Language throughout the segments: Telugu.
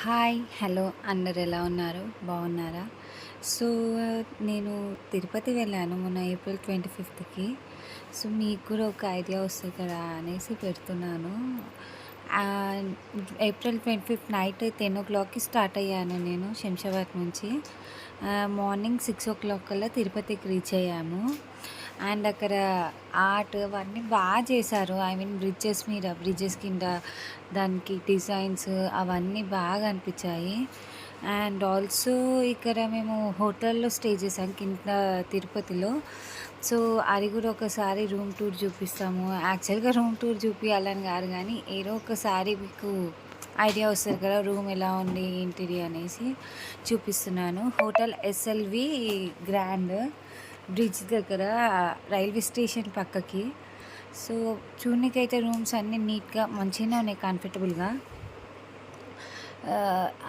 హాయ్ హలో అందరు ఎలా ఉన్నారు బాగున్నారా? సో నేను తిరుపతి వెళ్ళాను మొన్న ఏప్రిల్ 25కి. సో మీకు కూడా ఒక ఐడియా వస్తుంది కదా అనేసి పెడుతున్నాను. ఏప్రిల్ 25 నైట్ 10 o'clockకి స్టార్ట్ అయ్యాను నేను శంషాబాద్ నుంచి. మార్నింగ్ 6 o'clock కల్లా తిరుపతికి రీచ్ అయ్యాము. అండ్ అక్కడ ఆర్ట్ అవన్నీ బాగా చేశారు. ఐ మీన్ బ్రిడ్జెస్ కింద దానికి డిజైన్స్ అవన్నీ బాగా అనిపించాయి. అండ్ ఆల్సో ఇక్కడ మేము హోటల్లో స్టే చేసాం కింద తిరుపతిలో. సో అది కూడా ఒకసారి రూమ్ టూర్ చూపిస్తాము. యాక్చువల్గా రూమ్ టూర్ చూపించాలని కాదు, కానీ ఏదో ఒకసారి మీకు ఐడియా వస్తుంది కదా రూమ్ ఎలా ఉంది ఏంటిది అనేసి చూపిస్తున్నాను. హోటల్ ఎస్ఎల్వి గ్రాండ్ బ్రిడ్జ్ దగ్గర, రైల్వే స్టేషన్ పక్కకి. సో చూడనీకైతే రూమ్స్ అన్నీ నీట్గా మంచిగానే ఉన్నాయి, కంఫర్టబుల్గా.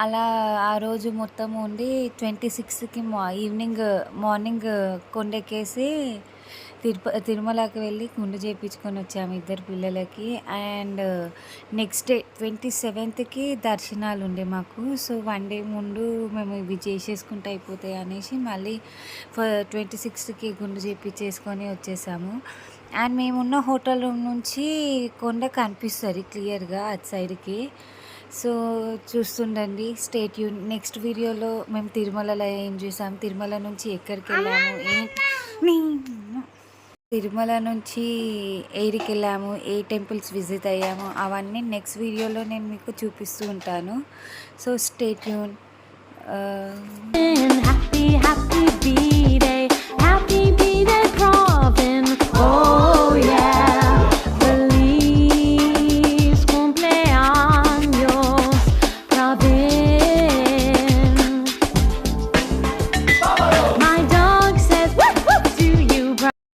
అలా ఆ రోజు మొత్తం ఉండి 26కి మార్నింగ్ కొండెక్కేసి తిరుమలకి వెళ్ళి గుండు చేయించుకొని వచ్చాము ఇద్దరు పిల్లలకి. అండ్ నెక్స్ట్ డే 27కి దర్శనాలు ఉండే మాకు. సో 1 day ముందు మేము ఇవి చేసేసుకుంటే అయిపోతాయి అనేసి మళ్ళీ 26కి గుండు చేయించేసుకొని వచ్చేసాము. అండ్ మేమున్న హోటల్ రూమ్ నుంచి కొండ కనిపిస్తుంది క్లియర్గా అటు సైడ్కి. సో చూస్తుండండి, స్టే ట్యూన్. నెక్స్ట్ వీడియోలో మేము తిరుమలలో ఏం చూసాము, తిరుమల నుంచి ఎక్కడికి వెళ్ళాము, తిరుమల నుంచి ఏడికి వెళ్ళాము, ఏ టెంపుల్స్ విజిట్ అయ్యాము, అవన్నీ నెక్స్ట్ వీడియోలో నేను మీకు చూపిస్తూ ఉంటాను. So stay tune. Happy happy birthday.